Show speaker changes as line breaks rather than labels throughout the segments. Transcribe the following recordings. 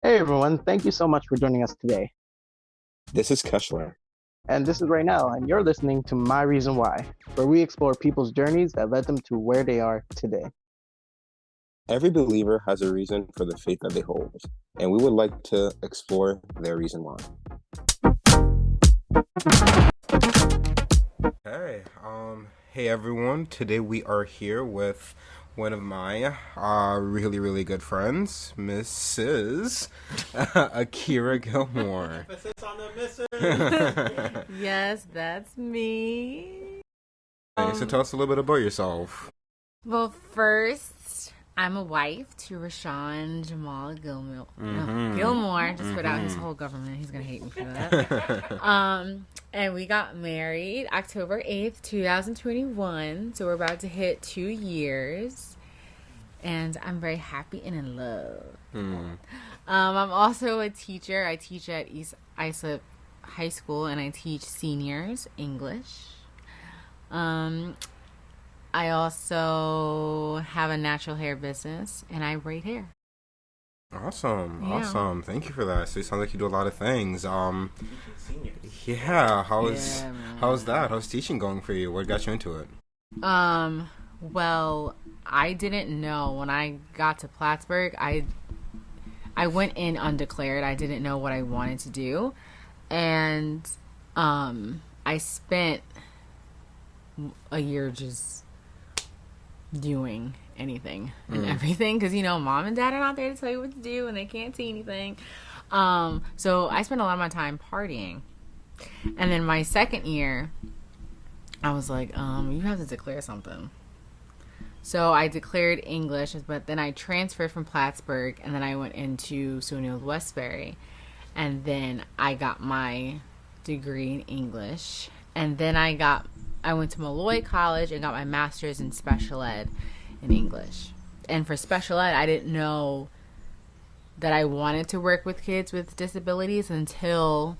Hey everyone, thank you so much for joining us today.
This is Keshler.
And this is Right Now, and you're listening to My Reason Why, where we explore people's journeys that led them to where they are today.
Every believer has a reason for the faith that they hold, and we would like to explore their reason why. Hey, hey everyone. Today we are here with one of my really good friends, Mrs. Akira Gilmore.
Emphasis on the Mrs.
Yes, that's me.
So tell us a little bit about yourself.
Well, first, I'm a wife to Rashawn Jamal Gilmore. Gilmore just put out his whole government. He's gonna hate me for that. And we got married October 8th, 2021. So we're about to hit 2 years, and I'm very happy and in love. I'm also a teacher. I teach at East Islip High School, and I teach seniors English. I also have a natural hair business, and I braid hair.
Awesome. Thank you for that. So it sounds like you do a lot of things. Yeah. How's that? How's teaching going for you? What got you into it?
Well, I didn't know when I got to Plattsburgh. I went in undeclared. I didn't know what I wanted to do, and I spent a year just doing anything and everything, because mom and dad are not there to tell you what to do, and they can't see anything. So I spent a lot of my time partying, and then my second year I was like, you have to declare something. So I declared English, but then I transferred from Plattsburgh, and then I went into SUNY Old Westbury, and then I got my degree in English, and then I went to Malloy College and got my master's in special ed in English. And for special ed, I didn't know that I wanted to work with kids with disabilities until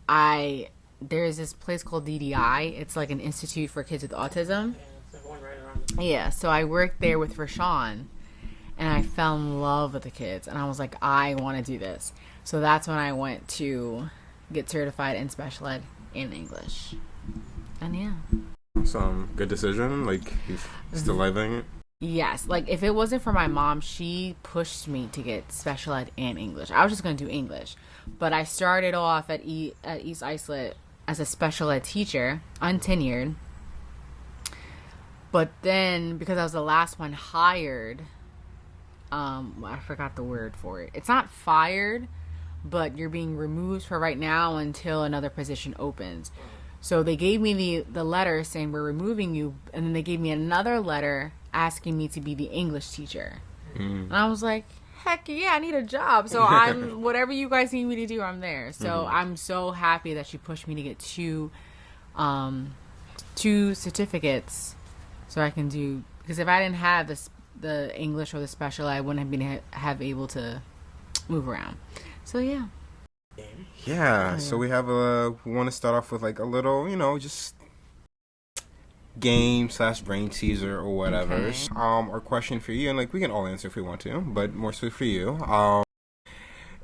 there's this place called DDI. It's like an institute for kids with autism. Yeah, so I worked there with Rashawn, and I fell in love with the kids, and I was like, I want to do this. So that's when I went to get certified in special ed in English. And yeah.
Some good decision. Like, you're still living it.
Yes, like if it wasn't for my mom, she pushed me to get special ed and English. I was just going to do English, but I started off at East Islip as a special ed teacher, untenured. But then, because I was the last one hired, I forgot the word for it. It's not fired, but you're being removed for right now until another position opens. So they gave me the letter saying we're removing you, and then they gave me another letter asking me to be the English teacher. And I was like, heck yeah, I need a job. So I'm whatever you guys need me to do, I'm there. So I'm so happy that she pushed me to get two certificates so I can do, because if I didn't have the English or the special, I wouldn't have been able to move around. So yeah.
Yeah, so we want to start off with like a little, just game / brain teaser or whatever.
Okay.
Our question for you, and like we can all answer if we want to, but more so for you.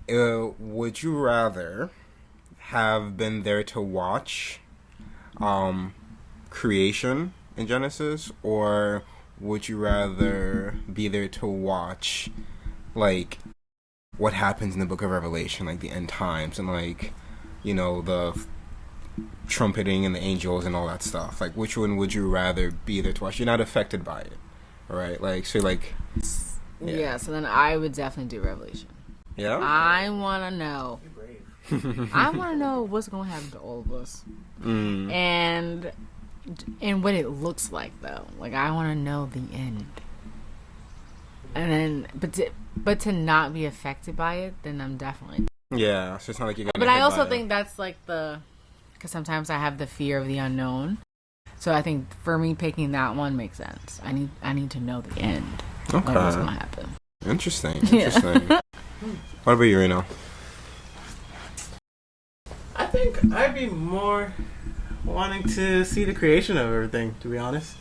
Would you rather have been there to watch creation in Genesis, or would you rather be there to watch like what happens in the book of Revelation, like the end times, and like, the trumpeting and the angels and all that stuff? Like, which one would you rather be there to watch? You're not affected by it, right? Like, so like,
Yeah, so then I would definitely do Revelation.
Yeah?
I want to know.
You're brave.
I want to know what's going to happen to all of us. And what it looks like, though. Like, I want to know the end. And then, but to not be affected by it, then I'm definitely.
Yeah, so it's not like you're gonna.
But I also think that's like because sometimes I have the fear of the unknown. So I think for me picking that one makes sense. I need to know the end.
Okay.
Like what's gonna happen.
Interesting.
Yeah.
What about you, Reno?
I think I'd be more wanting to see the creation of everything, to be honest.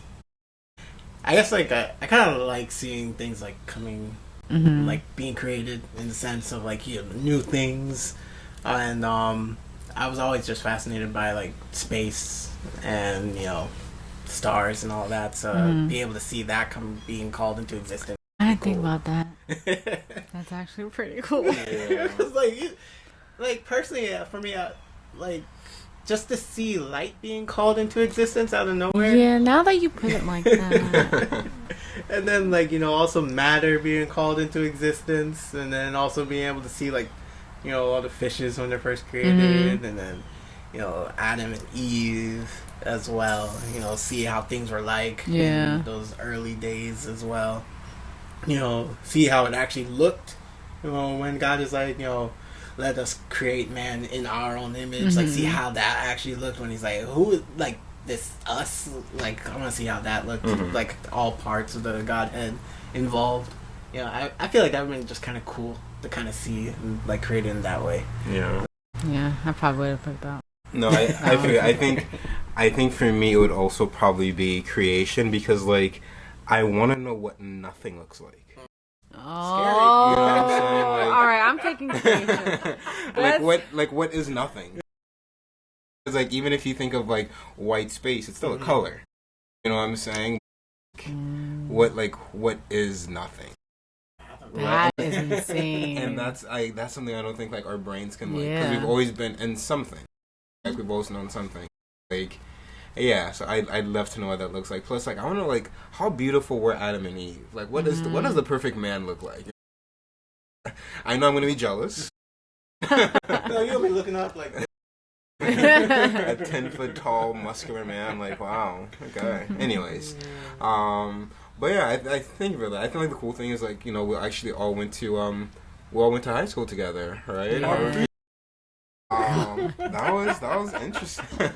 I guess like I kind of like seeing things like coming like being created in the sense of like new things, and I was always just fascinated by like space and stars and all that. So be able to see that being called into existence.
I didn't think about that. That's actually pretty cool.
It's like personally, for me, like just to see light being called into existence out of nowhere.
Yeah, now that you put it like that.
And then like also matter being called into existence, and then also being able to see like all the fishes when they're first created, and then Adam and Eve as well. See how things were like in those early days as well. See how it actually looked. When God is like let us create man in our own image. Like see how that actually looked when he's like, who like this us? Like I want to see how that looked. Like all parts of the Godhead involved. I feel like that would be just kind of cool to kind of see and like create it in that way.
Yeah, I probably would have picked that.
No, I think for me it would also probably be creation, because like I want to know what nothing looks like.
Oh,
Scary. You know what I'm saying? Like,
all right, I'm taking creation.
like what is nothing? It's like even if you think of like white space, it's still a color. You know what I'm saying? What is nothing?
That is insane.
And that's something I don't think like our brains can like, because we've always been in something. Like we've always known something. Like yeah, so I'd love to know what that looks like. Plus, like I want to know like how beautiful were Adam and Eve. Like what does the perfect man look like? I know I'm gonna be jealous.
No, you'll be looking up like
a 10-foot tall muscular man. Like wow, okay. Anyways, but yeah, I think really, I think like the cool thing is like we actually all went to high school together, right? That was interesting.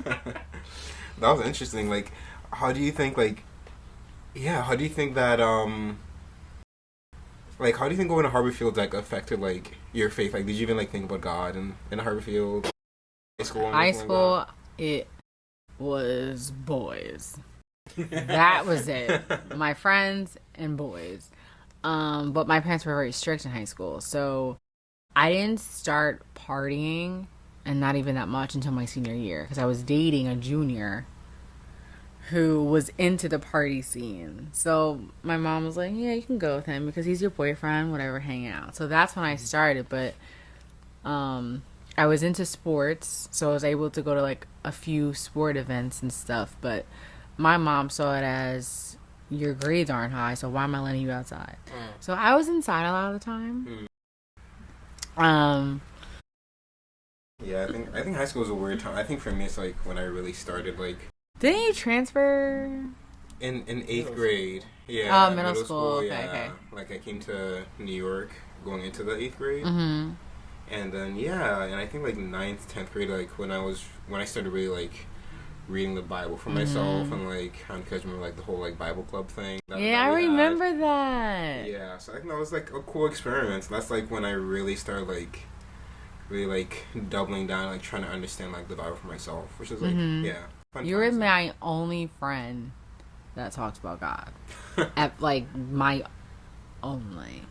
That was interesting. Like, how do you think that how do you think going to Harborfield like affected like your faith? Like, did you even like think about God in Harborfield high school?
It was boys. That was it. My friends and boys. But my parents were very strict in high school, so I didn't start partying, and not even that much, until my senior year, because I was dating a junior who was into the party scene. So my mom was like, yeah, you can go with him because he's your boyfriend, whatever, hang out. So that's when I started. But I was into sports, so I was able to go to like a few sport events and stuff. But my mom saw it as, your grades aren't high, so why am I letting you outside? So I was inside a lot of the time.
Yeah, I think high school was a weird time. I think for me it's like when I really started like.
Didn't you transfer?
In 8th grade, yeah.
Oh, middle school. Okay.
Like I came to New York going into the 8th grade, and then and I think like 9th, 10th grade, like when I started really like reading the Bible for myself, and like I don't know if you guys remember like the whole like Bible club thing.
I remember that.
Yeah, so I think that was like a cool experiment. So that's like when I really started like. Really like doubling down, like trying to understand like the Bible for myself, which is like
You were my only friend that talks about God, like my only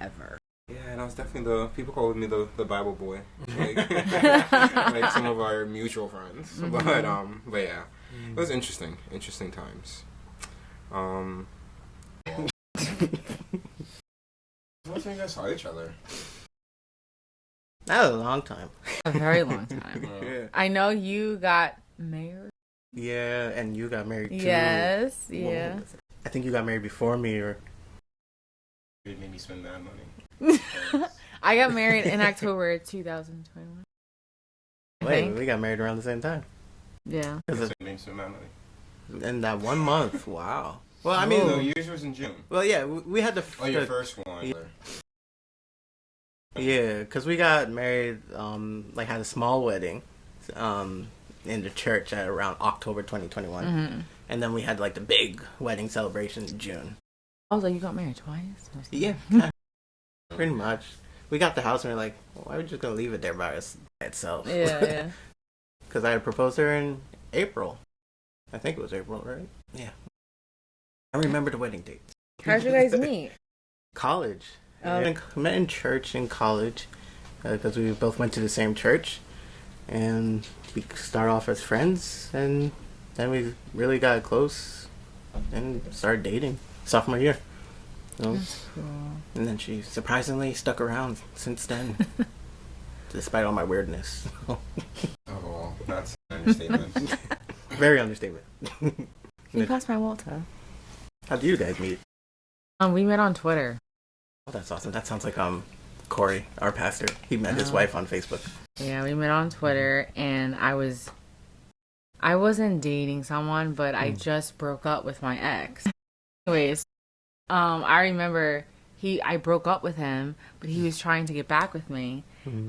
ever.
Yeah, and I was definitely people called me the Bible boy, like, like some of our mutual friends. But yeah, it was interesting times. When was you guys saw each other?
That was a long time.
A very long time.
Yeah.
I know you got married.
Yeah, and you got married too.
Yes, yeah.
I think you got married before me, or...
It made me spend that money.
I got married in October 2021.
Wait, we got married around the same time.
Yeah.
It made me spend that money.
In that 1 month, wow. Well, I mean...
No, yours was in June.
Well, yeah, we had the...
Oh, your first one.
Yeah, because we got married, like had a small wedding in the church at around October 2021. And then we had like the big wedding celebration in June.
Oh, so you got married twice?
Yeah, pretty much. We got the house and we were like, why are we just going to leave it there by itself?
Yeah.
Because I had proposed to her in April. I think it was April, right? Yeah. I remember the wedding date.
How'd you guys meet?
College. Met in church in college because we both went to the same church, and we started off as friends, and then we really got close and started dating sophomore year.
That's cool.
And then she surprisingly stuck around since then, despite all my weirdness.
Oh, well, that's an understatement.
Very understatement.
You passed my Walter.
How do you guys meet?
We met on Twitter.
Oh, that's awesome. That sounds like Corey, our pastor. He met his wife on Facebook.
Yeah, we met on Twitter, and I wasn't dating someone, but I just broke up with my ex. Anyways, I remember I broke up with him, but he was trying to get back with me,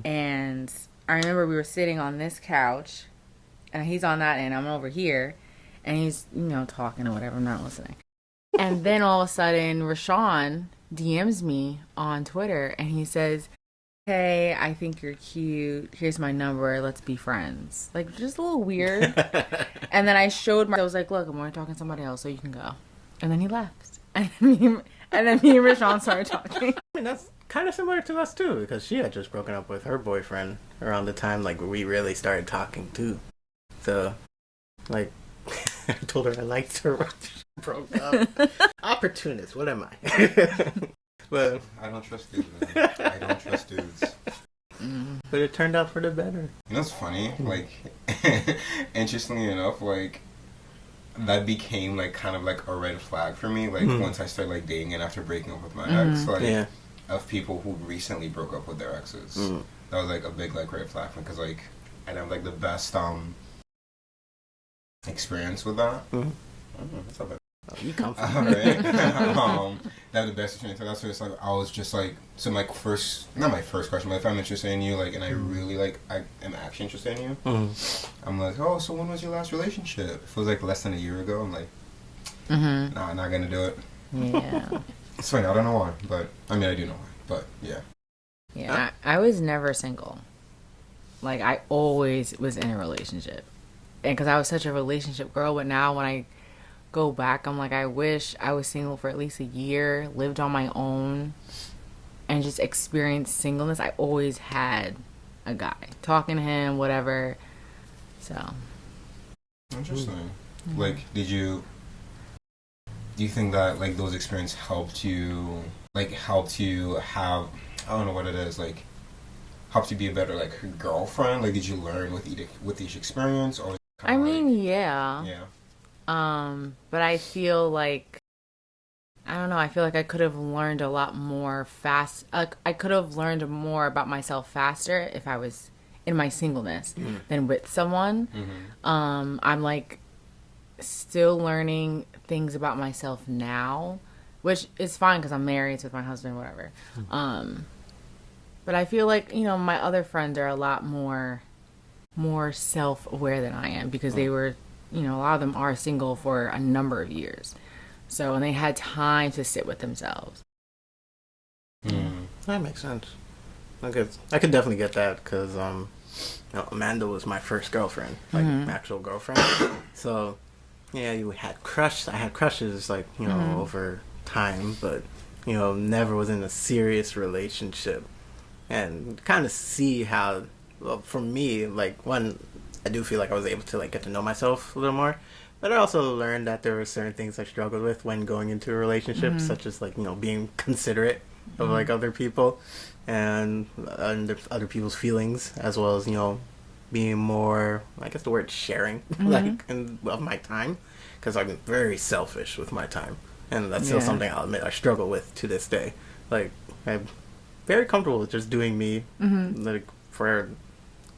and I remember we were sitting on this couch, and he's on that end, I'm over here, and he's, talking or whatever, I'm not listening. And then all of a sudden, Rashawn DMs me on Twitter, and he says, "Hey, I think you're cute. Here's my number. Let's be friends." Like, just a little weird. And then I was like, "Look, I'm only talking to somebody else, so you can go." And then he left. And me and Rashawn started talking.
I mean, that's kind of similar to us, too, because she had just broken up with her boyfriend around the time, we really started talking, too. So, I told her I liked her when she broke up. Opportunist, what am I? But
I don't trust dudes, man. I don't trust dudes.
But it turned out for the better.
You know what's funny? Interestingly enough, that became, kind of, a red flag for me, once I started, dating and after breaking up with my ex, of people who recently broke up with their exes. That was, a big, red flag for me, because, I didn't have, the best, experience with that. That's not bad.
Oh, you come from
right. That was the best experience. That's where it's I was just so not my first question, but if I'm interested in you, and I really I am actually interested in you. I'm like, oh, so when was your last relationship? If it was less than a year ago, I'm like, nah, I'm not gonna do it.
Yeah.
It's funny, I don't know why, but I mean I do know why, but yeah.
Yeah, I was never single. I always was in a relationship. And because I was such a relationship girl, but now when I go back, I'm I wish I was single for at least a year, lived on my own, and just experienced singleness. I always had a guy, talking to him, whatever. So
interesting. Do you think that those experiences helped you have, I don't know what it is, helped you be a better girlfriend? Did you learn with each experience, or
I mean, yeah. But I feel I don't know, I feel I could have learned a lot more I could have learned more about myself faster if I was in my singleness than with someone. I'm still learning things about myself now, which is fine because I'm married with my husband, whatever. But I feel my other friends are a lot more self-aware than I am because they were, a lot of them are single for a number of years. So, and they had time to sit with themselves.
That makes sense. I could definitely get that because, Amanda was my first girlfriend, actual girlfriend. So, yeah, I had crushes, over time, but, never was in a serious relationship. And kind of see how, well, for me, one, I do feel I was able to get to know myself a little more, but I also learned that there were certain things I struggled with when going into a relationship, such as being considerate of other people and other people's feelings, as well as being more, I guess the word sharing, of my time, because I'm very selfish with my time, and that's still something I'll admit I struggle with to this day. I'm very comfortable with just doing me, for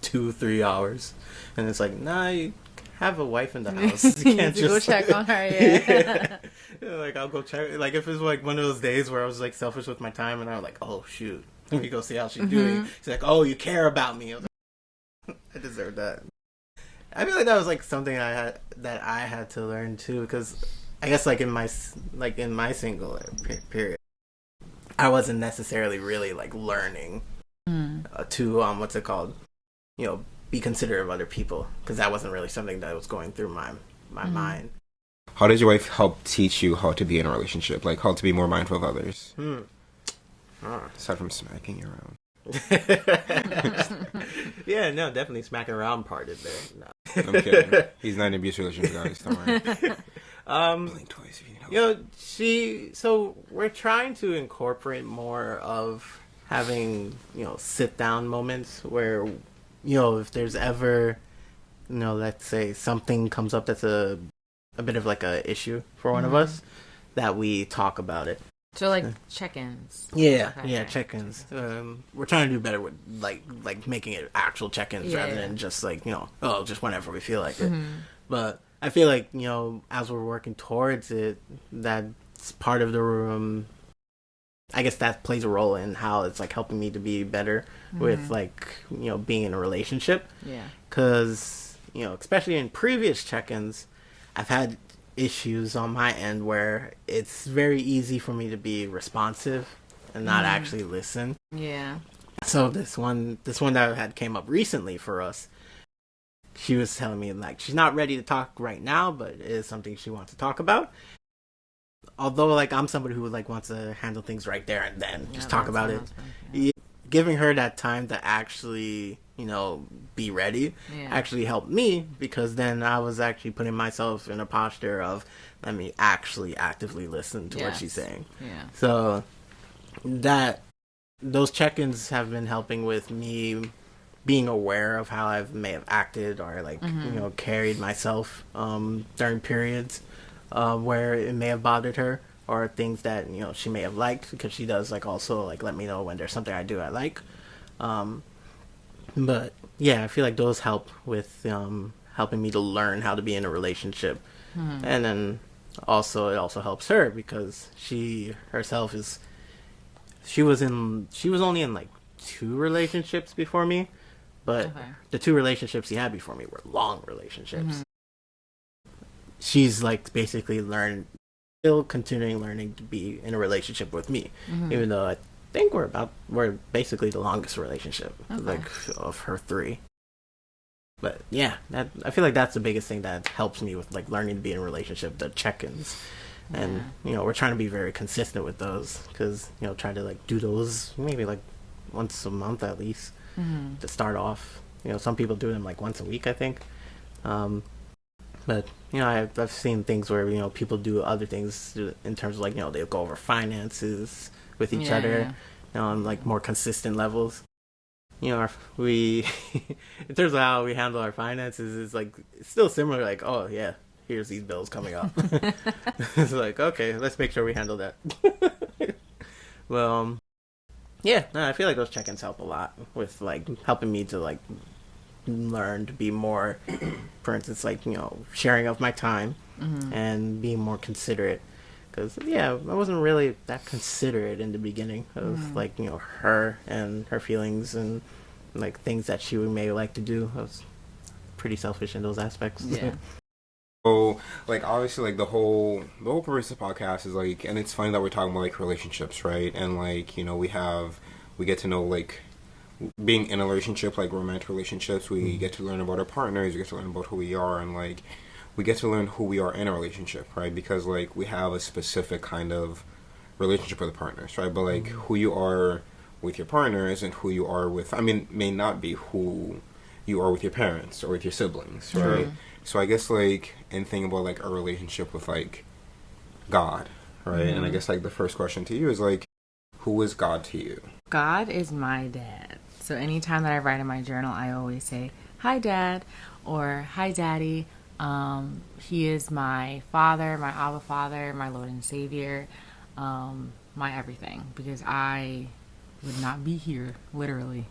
2-3 hours, and it's nah, you have a wife in the house. You can't just
go check on her. Yeah.
I'll go check. If it's one of those days where I was selfish with my time, and I'm oh shoot, let me go see how she's doing. She's oh, you care about me. I was I deserve that. I feel that was something I had to learn too, because I guess in my single period, I wasn't necessarily really learning to what's it called, be considerate of other people, because that wasn't really something that was going through my mind.
How did your wife help teach you how to be in a relationship, how to be more mindful of others? Aside from smacking you around.
Yeah, no, definitely smacking around part is there. No.
I'm kidding. He's not in an abusive relationship, guys. Don't worry. Blink twice if you know.
So we're trying to incorporate more of having, sit down moments where, if there's ever, let's say something comes up that's a bit of like a issue for one of us, that we talk about it.
So like check-ins.
Yeah,
Okay.
yeah, check-ins. We're trying to do better with like making it actual check-ins rather than just like, just whenever we feel like it. But I feel like, as we're working towards it, that's part of the room. I guess that plays a role in how it's like helping me to be better with like, being in a relationship.
Yeah.
Cause, especially in previous check-ins, I've had issues on my end where it's very easy for me to be responsive and not actually listen.
Yeah.
So this one that I had came up recently for us, she was telling me like she's not ready to talk right now, but it is something she wants to talk about. Although like I'm somebody who like wants to handle things right there and then just talk about it. Giving her that time to actually, be ready actually helped me, because then I was actually putting myself in a posture of let me actually actively listen to what she's saying.
Yeah.
So those check-ins have been helping with me being aware of how I may have acted or like, carried myself during periods where it may have bothered her, or things that, she may have liked, because she does like also like let me know when there's something I do I like. But yeah, I feel like those help with helping me to learn how to be in a relationship. And then also it also helps her because she herself she was only in like 2 relationships before me, but the 2 relationships she had before me were long relationships. She's like basically still continuing learning to be in a relationship with me, even though I think we're basically the longest relationship, like of her 3. But yeah, I feel like that's the biggest thing that helps me with like learning to be in a relationship, the check-ins. And we're trying to be very consistent with those, because try to like do those maybe like once a month at least to start off. Some people do them like once a week, I think. But I've seen things where people do other things in terms of like they'll go over finances with each other on like more consistent levels. We in terms of how we handle our finances is like it's still similar. Like, oh yeah, here's these bills coming up. It's like, okay, let's make sure we handle that. Well, I feel like those check-ins help a lot with like helping me to like learn to be more, for instance, like sharing of my time and being more considerate. Because I wasn't really that considerate in the beginning of like her and her feelings and like things that she may like to do. I was pretty selfish in those aspects.
So like obviously like the whole purpose of the podcast is like, and it's funny that we're talking about like relationships, right? And like we get to know like being in a relationship, like romantic relationships, we get to learn about our partners, we get to learn about who we are, and like we get to learn who we are in a relationship, right? Because like we have a specific kind of relationship with the partners, right? But like who you are with your partners and who you are with, may not be who you are with your parents or with your siblings, right? So I guess like in thinking about like a relationship with like God, right? And I guess like the first question to you is like, who is God to you?
God is my dad. So anytime that I write in my journal, I always say, "Hi, Dad," or "Hi, Daddy." He is my father, my Abba Father, my Lord and Savior, my everything. Because I would not be here, literally,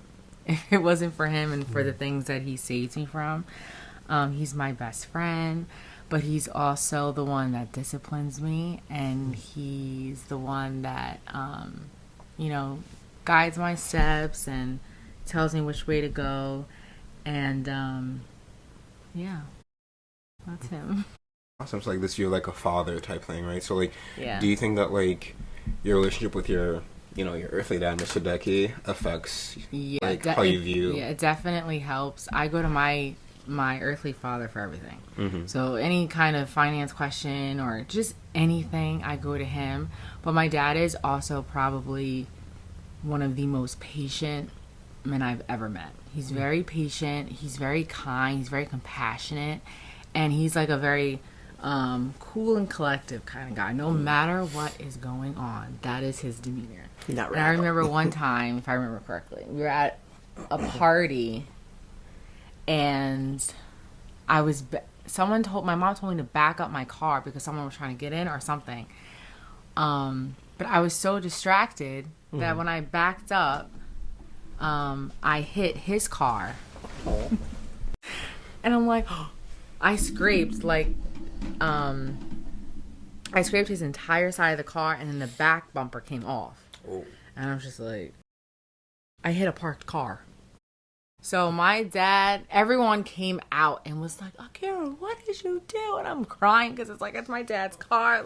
if it wasn't for him and for the things that he saves me from. He's my best friend, but he's also the one that disciplines me, and he's the one that, guides my steps and tells me which way to go. And, that's him.
Awesome. So like this, you're like a father type thing, right? So like,
Yeah.
do you think that like your relationship with your earthly dad, Mr. Decky, affects like how you view?
Yeah, it definitely helps. I go to my earthly father for everything. So any kind of finance question or just anything, I go to him. But my dad is also probably one of the most patient men I've ever met. He's very patient. He's very kind. He's very compassionate. And he's like a very cool and collective kind of guy. No matter what is going on, that is his demeanor.
Not
And I remember one time, if I remember correctly, we were at a party, and my mom told me to back up my car because someone was trying to get in or something. But I was so distracted that when I backed up, I hit his car. And I'm like, I scraped his entire side of the car, and then the back bumper came off.
Oh.
And I was just like, I hit a parked car. So my dad, everyone came out and was like, Akira, what did you do? And I'm crying because it's my dad's car.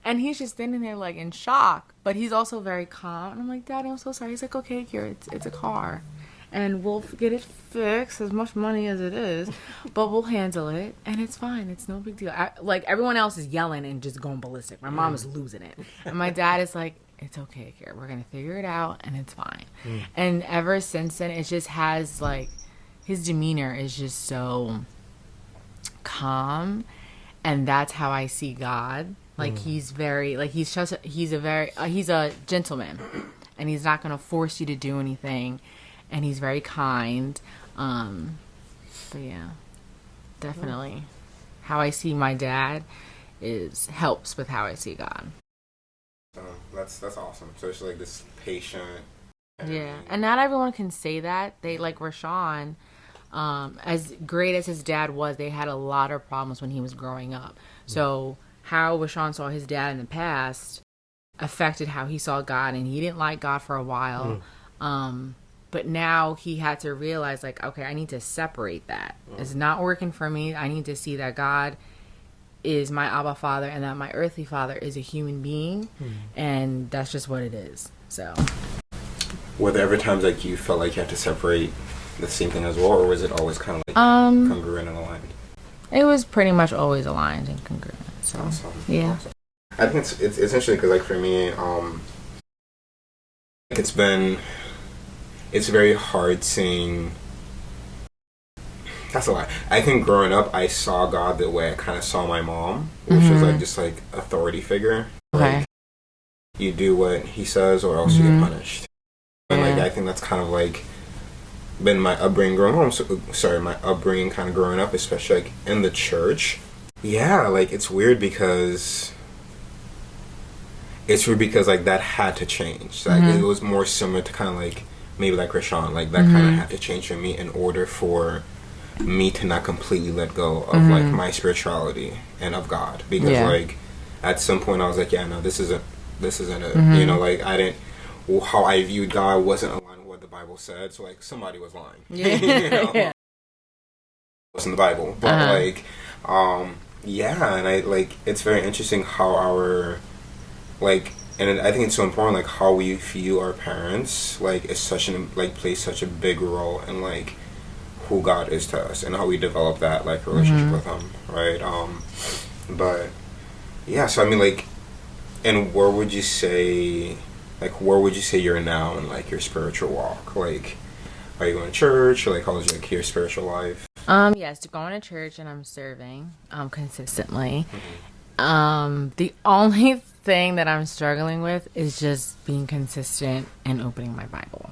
And he's just standing there like in shock, but he's also very calm. And I'm like, Daddy, I'm so sorry. He's like, okay, Akira, it's a car. And we'll get it fixed, as much money as it is, but we'll handle it, and it's fine. It's no big deal. Everyone else is yelling and just going ballistic. My mom is losing it. And my dad is like, it's okay, Akira. We're going to figure it out, and it's fine. And ever since then, it just has, his demeanor is just so calm, and that's how I see God. He's very, he's a gentleman, and he's not going to force you to do anything. And he's very kind. But yeah, definitely. How I see my dad helps with how I see God.
That's awesome. So it's like this patient.
Yeah. And not everyone can say that. They, like Rashawn, as great as his dad was, they had a lot of problems when he was growing up. So how Rashawn saw his dad in the past affected how he saw God. And he didn't like God for a while. But now he had to realize, okay, I need to separate that. It's not working for me. I need to see that God is my Abba Father and that my earthly father is a human being. And that's just what it is. So,
were there ever times you felt like you had to separate the same thing as well, or was it always kind of congruent and aligned?
It was pretty much always aligned and congruent. So,
awesome.
Yeah.
Awesome. I think it's interesting because for me, it's very hard seeing. That's a lie. I think growing up, I saw God the way I kind of saw my mom, which was just authority figure.
Okay.
You do what he says, or else you get punished. And I think that's kind of been my upbringing growing up. My upbringing kind of growing up, especially in the church. Yeah, it's weird because. That had to change. It was more similar to kind of maybe Rashawn, that kind of had to change for me in order for me to not completely let go of my spirituality and of God, because at some point I was no, this isn't it. I didn't, how I viewed God wasn't aligned with what the Bible said, so somebody was lying. It wasn't the Bible, but and I it's very interesting how our and I think it's so important, how we view our parents, is such plays such a big role in who God is to us and how we develop that relationship with Him, right? But yeah, so I mean, and where would you say you're now in your spiritual walk? Are you going to church, or how is your spiritual life?
Yes, going to church, and I'm serving consistently. The only thing that I'm struggling with is just being consistent and opening my Bible.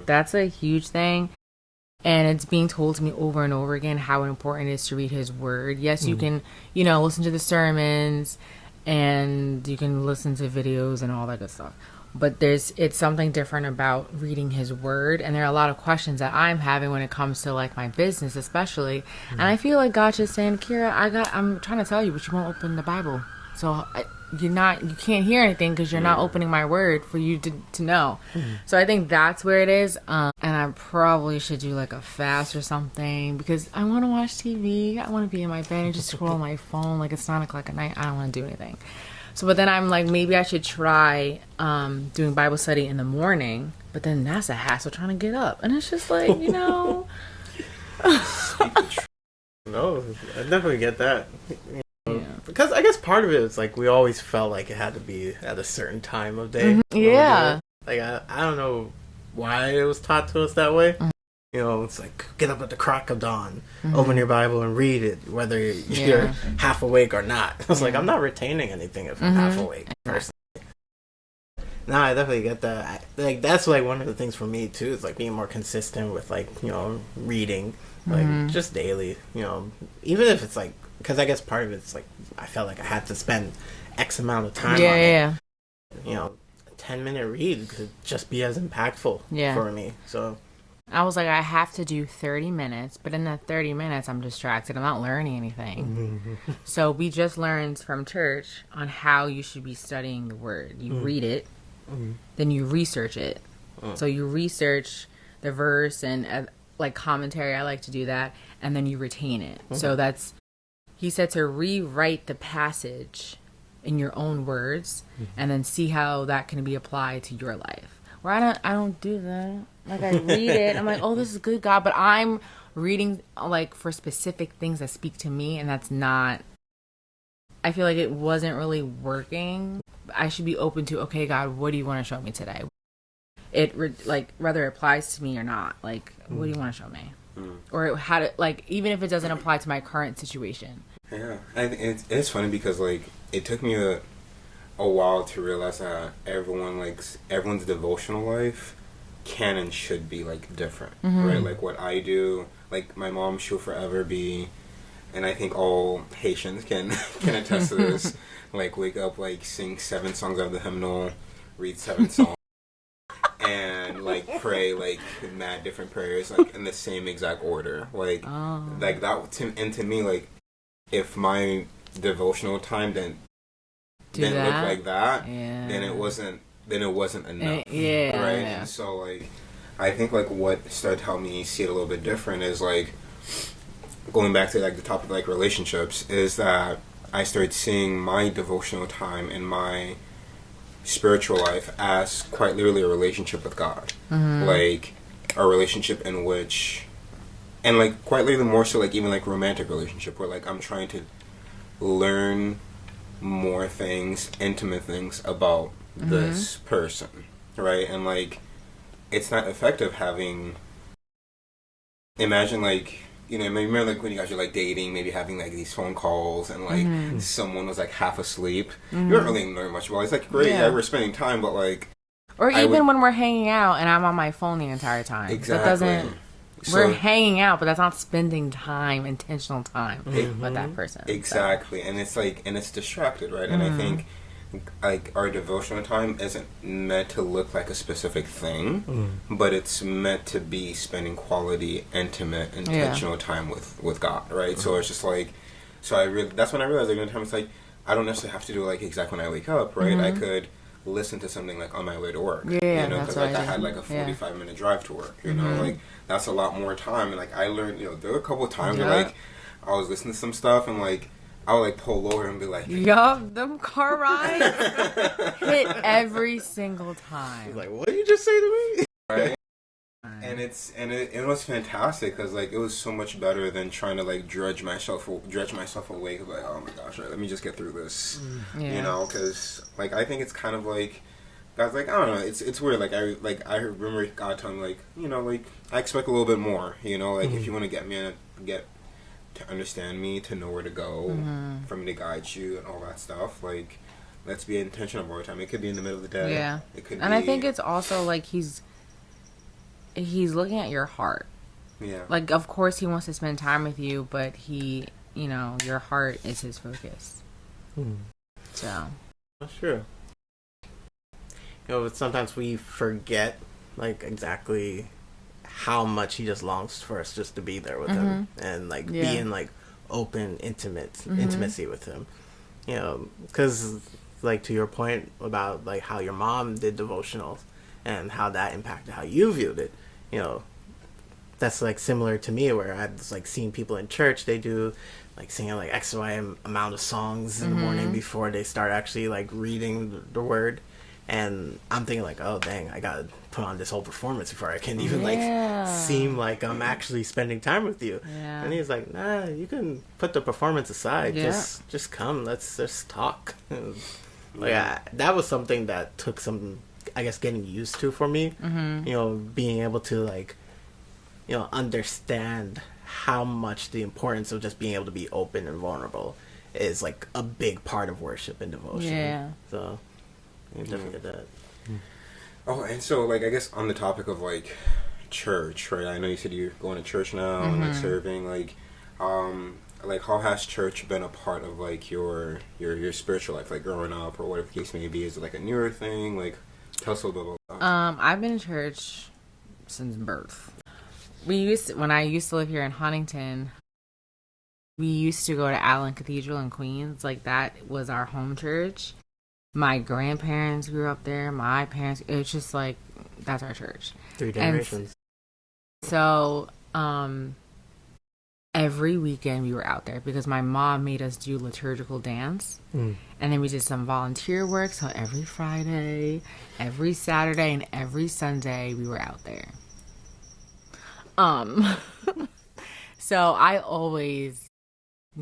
That's a huge thing. And it's being told to me over and over again how important it is to read His Word. Yes, you can, listen to the sermons, and you can listen to videos and all that good stuff. But it's something different about reading His Word. And there are a lot of questions that I'm having when it comes to my business, especially. And I feel like God's just saying, Kira, I'm trying to tell you, but you won't open the Bible. So you can't hear anything because you're not opening my Word for you to know. So I think that's where it is. And I probably should do a fast or something, because I want to watch TV. I want to be in my bed and just scroll on my phone. It's 9 o'clock at night. I don't want to do anything. So, but then I'm maybe I should try doing Bible study in the morning. But then that's a hassle trying to get up. And it's just
No, I definitely get that. Because I guess part of it is we always felt it had to be at a certain time of day.
Yeah.
Like, I don't know why it was taught to us that way. You know, it's like, get up at the crack of dawn, open your Bible and read it, whether you're half awake or not. I was like, I'm not retaining anything if I'm half awake, personally. No, I definitely get that. Like, that's, like, one of the things for me, too, is, like, being more consistent with, like, you know, reading, like, just daily, you know, even if it's, like, because I guess part of it's, like, I felt like I had to spend X amount of time on it. You know, a 10-minute read could just be as impactful for me, so...
I was like, I have to do 30 minutes, but in that 30 minutes, I'm distracted. I'm not learning anything. So we just learned from church on how you should be studying the word. You read it, then you research it. So you research the verse and like commentary. I like to do that. And then you retain it. So that's, he said to rewrite the passage in your own words and then see how that can be applied to your life. Where I don't do that. Like, I read it. I'm like, oh, this is good, God. But I'm reading, like, for specific things that speak to me. And that's not... I feel like it wasn't really working. I should be open to, okay, God, what do you want to show me today? Like, whether it applies to me or not. Like, what do you want to show me? Or how to... Like, even if it doesn't apply to my current situation.
Yeah. I think it's funny because, like, it took me a while to realize that everyone's devotional life can and should be like different, right? Like what I do, like my mom, she'll forever be, and I think all Haitians can attest to this, like wake up, like sing 7 songs of the hymnal, read 7 songs, and like pray like mad different prayers like in the same exact order, like that. To me, like if my devotional time didn't look like that, then it wasn't enough. Right? And so, like, I think, like, what started to help me see it a little bit different is, like, going back to, like, the topic of, like, relationships, is that I started seeing my devotional time and my spiritual life as quite literally a relationship with God. Like, a relationship in which, and, like, quite literally more so, like, even, like, romantic relationship, where, like, I'm trying to learn more things, intimate things about this person, right? And like it's not effective having, imagine like, you know, remember like when you guys are like dating, maybe having like these phone calls and like someone was like half asleep, you don't really learn much about it. It's like great, yeah, we're spending time, but like,
or even when we're hanging out and I'm on my phone the entire time,
exactly,
that doesn't, we're hanging out, but that's not spending time, intentional time with that person.
Exactly. So. And it's like, and it's distracted, right? And I think like our devotional time isn't meant to look like a specific thing, but it's meant to be spending quality, intimate, intentional time with God, right? So it's just like, that's when I realized like, time it's like, I don't necessarily have to do like exactly when I wake up, right? I could listen to something like on my way to work, you know, because like I had like a 45-minute drive to work, you know, like that's a lot more time. And like I learned, you know, there were a couple of times where like I was listening to some stuff and like I would like pull over and be like,
yup, them car rides hit every single time.
Like, what did you just say to me?
Right? And it was fantastic because like it was so much better than trying to like dredge myself awake. Like, oh my gosh, right, let me just get through this, you know? Because like I think it's kind of like God's like, I don't know, it's weird. Like I remember God telling me like, you know, like I expect a little bit more, you know, like if you want to get to understand me, to know where to go, for me to guide you and all that stuff, like let's be intentional about our time. It could be in the middle of the day.
Yeah.
It could
and
be,
I think it's also like he's looking at your heart.
Yeah.
Like of course he wants to spend time with you, but he, you know, your heart is his focus. So
that's true. You know, but sometimes we forget like exactly how much he just longs for us just to be there with him and like be in like open intimacy with him, you know, because like to your point about like how your mom did devotionals and how that impacted how you viewed it, you know, that's like similar to me where I've like seen people in church, they do like singing like X or Y amount of songs in the morning before they start actually like reading the word. And I'm thinking like, oh dang, I gotta put on this whole performance before I can even like seem like I'm actually spending time with you. Yeah. And he's like, nah, you can put the performance aside. Yeah. Just come, let's just talk. Like that was something that took some I guess, getting used to for me. You know, being able to, like, you know, understand how much the importance of just being able to be open and vulnerable is, like, a big part of worship and devotion.
Yeah.
So, you definitely get that.
Oh, and so, like, I guess on the topic of, like, church, right? I know you said you're going to church now and, like, serving. Like, how has church been a part of, like, your spiritual life, like, growing up or whatever the case may be? Is it, like, a newer thing? Like, tell us a little bit about that.
I've been in church since birth. When I used to live here in Huntington, we used to go to Allen Cathedral in Queens. Like, that was our home church. My grandparents grew up there. My parents, it's just like, that's our church.
3 generations.
And so, every weekend we were out there because my mom made us do liturgical dance. And then we did some volunteer work. So every Friday, every Saturday, and every Sunday we were out there. So I always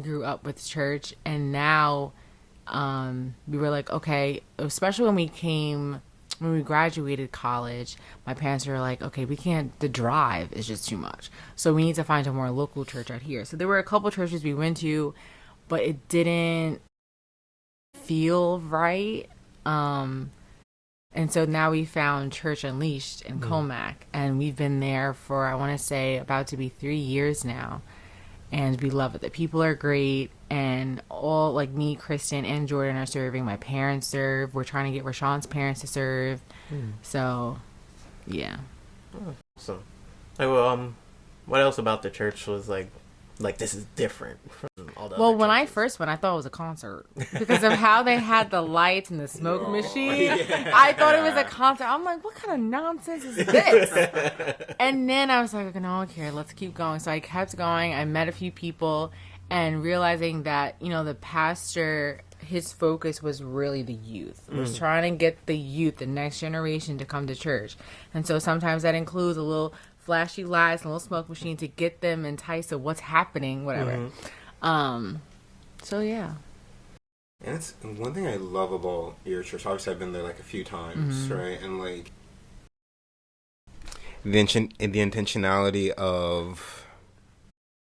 grew up with church, and now we were like, okay, especially when we graduated college, my parents were like, okay, the drive is just too much. So we need to find a more local church out here. So there were a couple churches we went to, but it didn't feel right. And so now we found Church Unleashed in Comac, and we've been there for, I want to say, about to be 3 years now. And we love it. The people are great, and all, like, me, Kristen, and Jordan are serving. My parents serve. We're trying to get Rashawn's parents to serve. So, yeah.
So, like, well, what else about the church was like this is different from all the
Well,
other
when I
churches?
first went, I thought it was a concert because of how they had the lights and the smoke machine. I thought it was a concert. I'm like, what kind of nonsense is this? And then I was like, no, okay, let's keep going. So I kept going. I met a few people and realizing that, you know, the pastor, his focus was really the youth. Was trying to get the youth, the next generation, to come to church. And so sometimes that includes a little flashy lights, a little smoke machine to get them enticed of what's happening, whatever. So yeah.
And it's one thing I love about your church. Obviously, I've been there like a few times, right? And like the intentionality of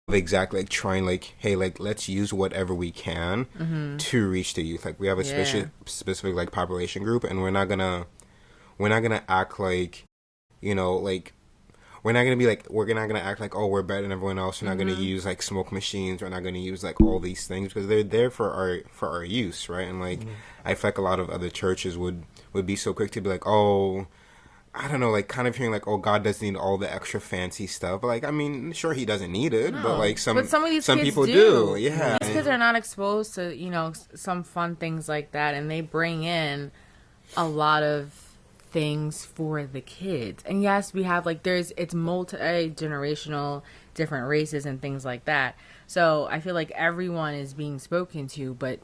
exactly like trying, like, hey, like, let's use whatever we can to reach the youth. Like, we have a specific like population group, and we're not gonna act like, you know, like, we're not gonna act like, oh, we're better than everyone else. We're not gonna use like smoke machines. We're not gonna use like all these things because they're there for our use, right? And like, I feel like a lot of other churches would be so quick to be like, oh, I don't know, like, kind of hearing like, oh, God doesn't need all the extra fancy stuff. But like, I mean, sure, He doesn't need it, but like some of these kids people do. Yeah,
these kids are not exposed to, you know, some fun things like that, and they bring in a lot of things for the kids. And yes, we have like it's multi-generational, different races and things like that. So I feel like everyone is being spoken to, but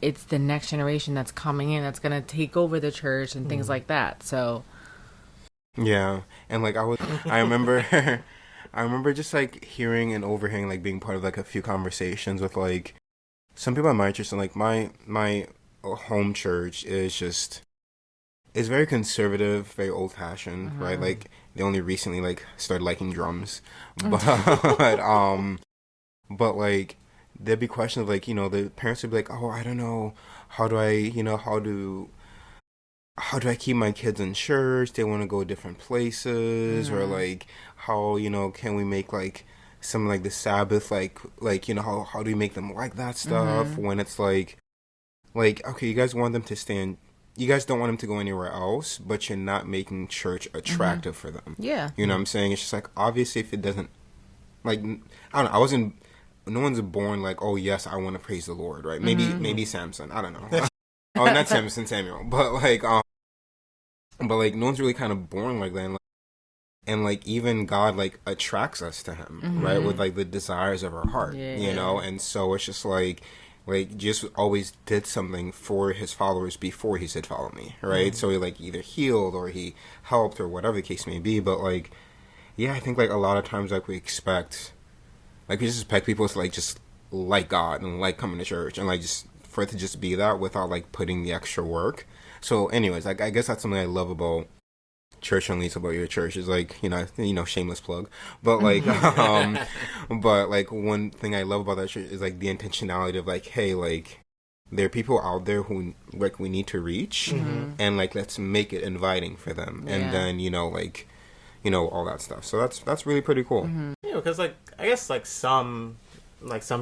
it's the next generation that's coming in that's going to take over the church and things like that. So
yeah. And like I remember just like hearing and overhearing, like being part of like a few conversations with like some people at my church, and like my home church is very conservative, very old-fashioned, right? Like, they only recently, like, started liking drums. But, but, like, there'd be questions of, like, you know, the parents would be like, oh, I don't know, how do I keep my kids in church? They want to go different places. Or, like, how, you know, can we make, like, something like the Sabbath, like, you know, how do we make them like that stuff? When it's, like, okay, you guys want them to stay in, you guys don't want them to go anywhere else, but you're not making church attractive for them. Yeah. You know what I'm saying? It's just like, obviously, if it doesn't, like, I don't know, no one's born like, oh, yes, I want to praise the Lord, right? Maybe Samson, I don't know. Oh, not Samson, Samuel. But, like, no one's really kind of born like that. And, like, even God, like, attracts us to Him, right? With, like, the desires of our heart, you know? And so it's just, like, just always did something for His followers before He said, follow me, right? So He, like, either healed or He helped or whatever the case may be. But, like, yeah, I think, like, a lot of times, like, we just expect people to, like, just like God and like coming to church and, like, just for it to just be that without, like, putting the extra work. So, anyways, I guess that's something I love about church, and least about your church is like, shameless plug, but like but like one thing I love about that church is like the intentionality of like, hey, like there are people out there who like we need to reach, and like let's make it inviting for them, and then all that stuff. So that's really pretty cool.
Because like I guess like some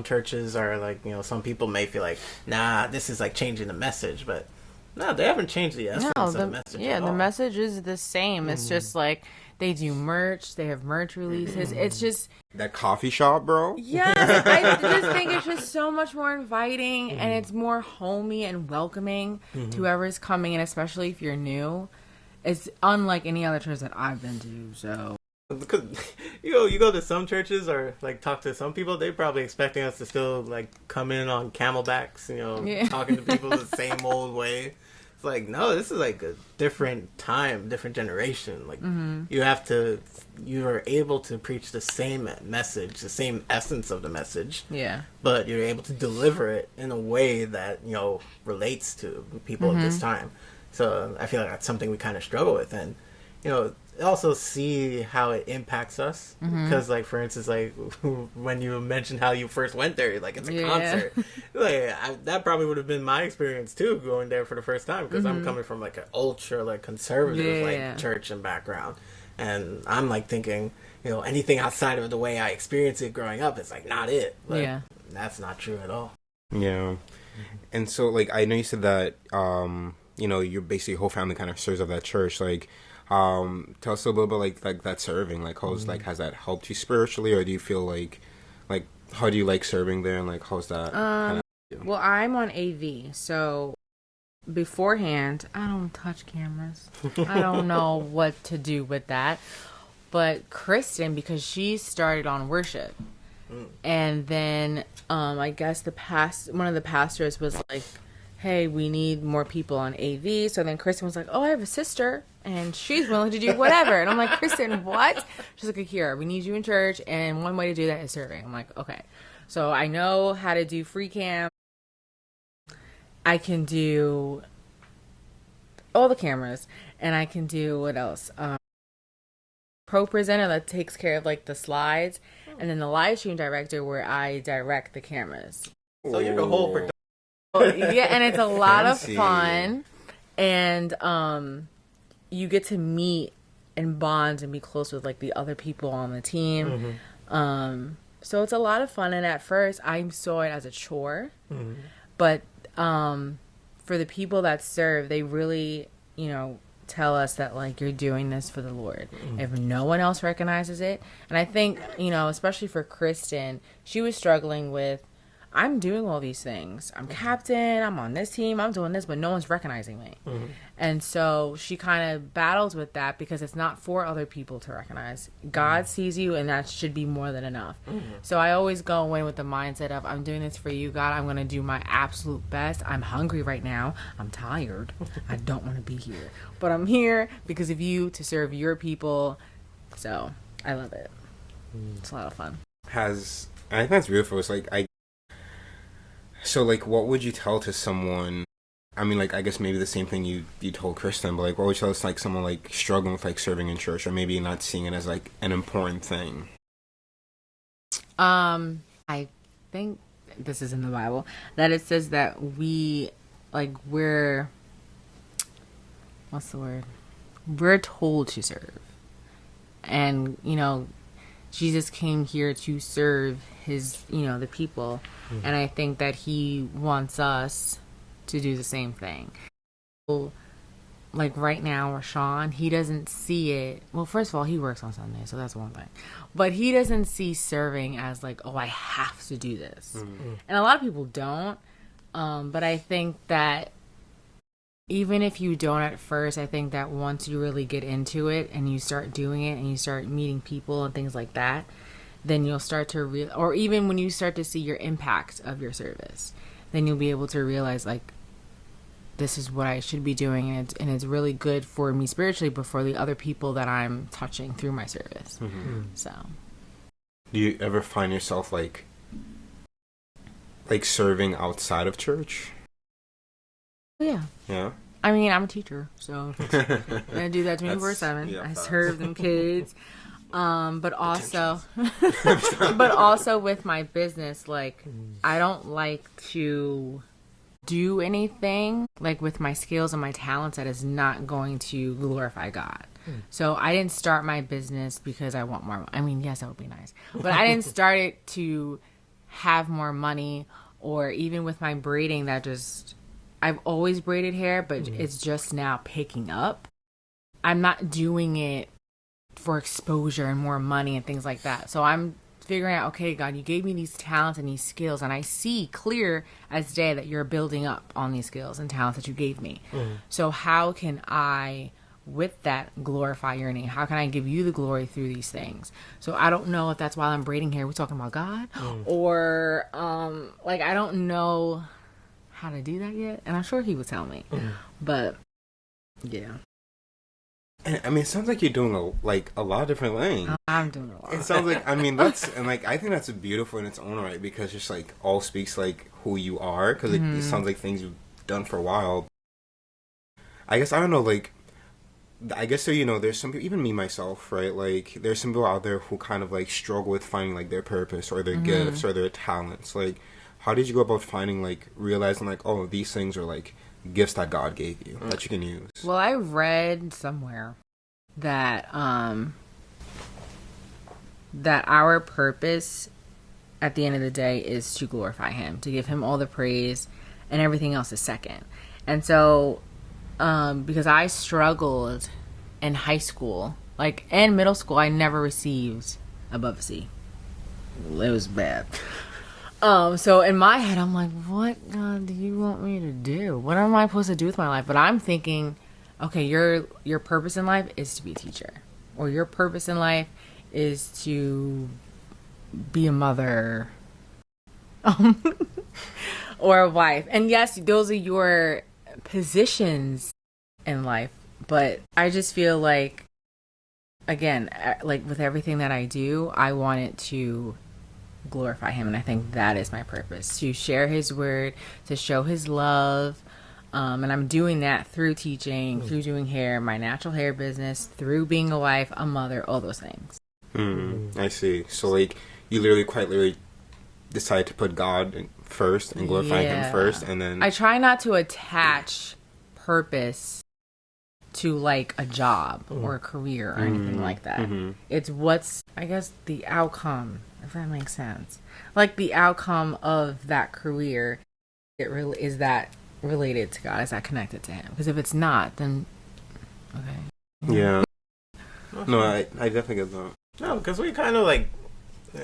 churches are like, some people may feel like, nah, this is like changing the message, but no, they haven't changed the essence of the message.
Yeah,
at all.
the message is the same. It's just like they do merch. They have merch releases. It's just
That coffee shop, bro.
yes. I just think it's just so much more inviting, and it's more homey and welcoming to whoever's coming in, especially if you're new. It's unlike any other church that I've been to. So
Because you go to some churches or like talk to some people, they're probably expecting us to still like come in on camelbacks, talking to people the same old way. It's like, no, this is like a different time, different generation. Like you are able to preach the same message, the same essence of the message.
yeah,
But you're able to deliver it in a way that, relates to people of this time. So I feel like that's something we kind of struggle with. And, also see how it impacts us. Because, like, for instance, like, when you mentioned how you first went there, like, it's a concert. Like, that probably would have been my experience, too, going there for the first time. Because I'm coming from, like, an ultra, like, conservative, like, church and background. And I'm, like, thinking, anything outside of the way I experienced it growing up is, like, not it. But that's not true at all.
Yeah. And so, like, I know you said that, your basically whole family kind of serves at that church. Like, tell us a little bit like that serving. Like, how's like has that helped you spiritually, or do you feel like how do you like serving there, and like how's that?
Well, I'm on AV, so beforehand, I don't touch cameras. I don't know what to do with that. But Kristen, because she started on worship, and then I guess one of the pastors was like, hey, we need more people on AV. So then Kristen was like, oh, I have a sister, and she's willing to do whatever. And I'm like, Kristen, what? She's like, here, we need you in church, and one way to do that is serving. I'm like, okay. So I know how to do free cam. I can do all the cameras, and I can do, what else? Pro presenter that takes care of like the slides, and then the live stream director where I direct the cameras.
So you're the whole production.
Yeah, and it's a lot
Fancy.
of fun, and you get to meet and bond and be close with like the other people on the team. So it's a lot of fun, and at first I saw it as a chore, but for the people that serve, they really tell us that like you're doing this for the Lord. If no one else recognizes it, and I think especially for Kristen, she was struggling with, I'm doing all these things. I'm captain. I'm on this team. I'm doing this, but no one's recognizing me. And so she kind of battles with that because it's not for other people to recognize. God sees you, and that should be more than enough. So I always go in with the mindset of, I'm doing this for you, God. I'm going to do my absolute best. I'm hungry right now. I'm tired. I don't want to be here. But I'm here because of you, to serve your people. So I love it. It's a lot of fun.
I think that's beautiful. It's like So, like, what would you tell to someone? I mean, like, I guess maybe the same thing you told Kristen, but, like, what would you tell us, like, someone, like, struggling with, like, serving in church, or maybe not seeing it as, like, an important thing?
I think this is in the Bible, that it says that we're what's the word? We're told to serve. And, Jesus came here to serve his, the people. And I think that he wants us to do the same thing. So, like right now, Rashawn, he doesn't see it. Well, first of all, he works on Sunday, so that's one thing. But he doesn't see serving as like, oh, I have to do this. And a lot of people don't. But I think that even if you don't at first, I think that once you really get into it and you start doing it and you start meeting people and things like that, then you'll start to or even when you start to see your impact of your service, then you'll be able to realize like, this is what I should be doing, and it's really good for me spiritually, but for the other people that I'm touching through my service. So,
do you ever find yourself like serving outside of church?
Yeah.
Yeah.
I mean, I'm a teacher, so I do that 24/7.
Yeah,
I
facts.
serve them kids. But also, but also with my business, like, I don't like to do anything like with my skills and my talents that is not going to glorify God. So I didn't start my business because I want more. I mean, yes, that would be nice, but I didn't start it to have more money, or even with my braiding, that just, I've always braided hair, but it's just now picking up. I'm not doing it for exposure and more money and things like that. So I'm figuring out, okay, God, you gave me these talents and these skills, and I see clear as day that you're building up on these skills and talents that you gave me. So how can I, with that, glorify your name? How can I give you the glory through these things? So I don't know if that's while I'm braiding hair, we're talking about God, or like, I don't know how to do that yet, and I'm sure he would tell me. But yeah.
And, I mean, it sounds like you're doing a lot of different things.
I'm doing a lot.
It sounds like, I mean, that's, and like, I think that's beautiful in its own right, because just like all speaks like who you are, because it sounds like things you've done for a while. I guess, I don't know, like, I guess, so, you know, there's some people, even me myself, right, like, there's some people out there who kind of like struggle with finding like their purpose or their gifts or their talents. Like, how did you go about finding, like, realizing like, oh, these things are like gifts that God gave you that you can use?
Well, I read somewhere that that our purpose at the end of the day is to glorify him, to give him all the praise, and everything else is second. And so because I struggled in high school, like, and middle school, I never received above a C. It was bad. So in my head, I'm like, what, God, do you want me to do? What am I supposed to do with my life? But I'm thinking, okay, your purpose in life is to be a teacher, or your purpose in life is to be a mother, or a wife. And yes, those are your positions in life. But I just feel like, again, like with everything that I do, I want it to glorify him, and I think that is my purpose, to share his word, to show his love, and I'm doing that through teaching, through doing hair, my natural hair business, through being a wife, a mother, all those things.
I see. So like, you literally quite literally decide to put God first and glorify him first, and then I
try not to attach purpose to like a job or a career or anything like that. It's what's, I guess, the outcome, if that makes sense. Like the outcome of that career, is that related to God? Is that connected to him? Because if it's not, then okay.
Yeah. No, I definitely get that.
No, because we kind of like,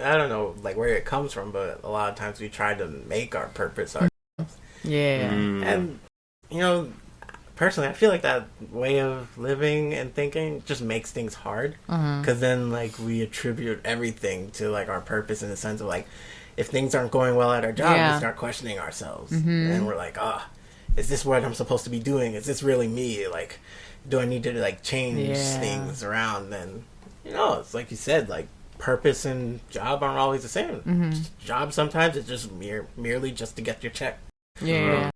I don't know, like where it comes from, but a lot of times we try to make our purpose our.
Yeah.
And, you know, personally, I feel like that way of living and thinking just makes things hard, because then like we attribute everything to like our purpose, in the sense of like, if things aren't going well at our job, we start questioning ourselves, and we're like, is this what I'm supposed to be doing? Is this really me? Like, do I need to like change things around? Then, you know, it's like you said, like purpose and job aren't always the same. Job sometimes it's just merely just to get your check.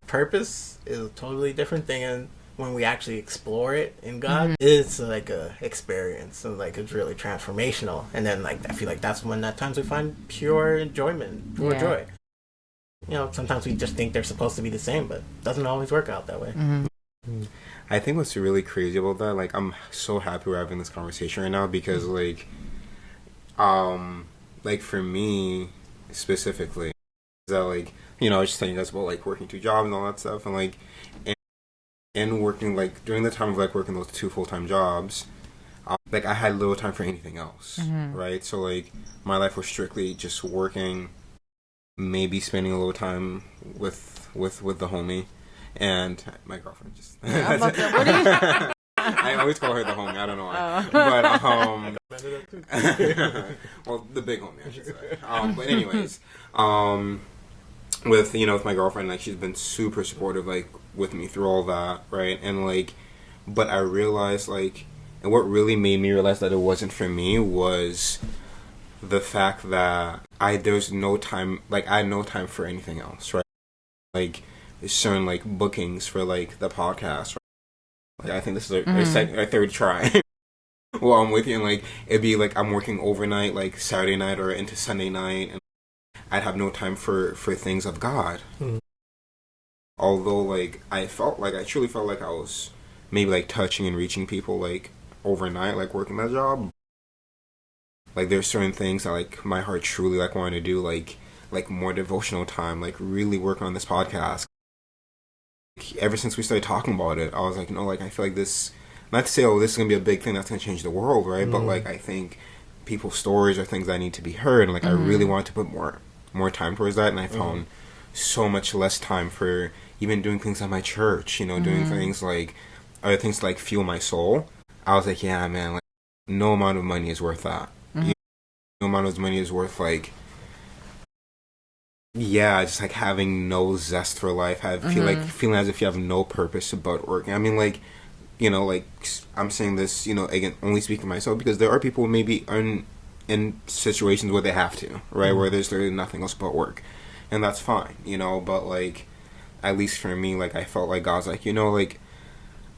Purpose is a totally different thing, and when we actually explore it in God, it's like a experience, and like it's really transformational. And then like I feel like that's when at times we find pure enjoyment, pure joy. You know, sometimes we just think they're supposed to be the same, but it doesn't always work out that way.
I think what's really crazy about that, like, I'm so happy we're having this conversation right now, because like for me specifically, is that like, you know, I was just telling you guys about like working 2 jobs and all that stuff, and like and working like during the time of like working those 2 full-time jobs, like I had little time for anything else, right? So like my life was strictly just working, maybe spending a little time with the homie and my girlfriend. Just I always call her the homie. I don't know why, but well, the big homie, I should say. But anyways, with, you know, with my girlfriend, like, she's been super supportive, like, with me through all that, right? And like, but I realized, like, and what really made me realize that it wasn't for me was the fact that there was no time, like, I had no time for anything else, right? Like, certain like bookings for like the podcast, right? Like, I think this is our third try. Well, I'm with you, and like it'd be like I'm working overnight, like Saturday night or into Sunday night, and I'd have no time for things of God. Although, like I truly felt like I was maybe like touching and reaching people like overnight, like working that job. Like there's certain things that like my heart truly like wanted to do, like more devotional time, like really working on this podcast. Ever since we started talking about it, I was like, no, like I feel like this. Not to say, oh, this is gonna be a big thing that's gonna change the world, right? But like I think people's stories are things that need to be heard, and like I really wanted to put more time towards that, and I found so much less time for even doing things at my church, you know, doing things like other things to, like fuel my soul. I was like, yeah, man, like no amount of money is worth that. No amount of money is worth like, yeah, just like having no zest for life, feeling as if you have no purpose about working. I mean, like. You know, like, I'm saying this, you know, again, only speaking for myself, because there are people maybe in situations where they have to, right, where there's literally nothing else but work, and that's fine, you know, but, like, at least for me, like, I felt like God's like, you know, like,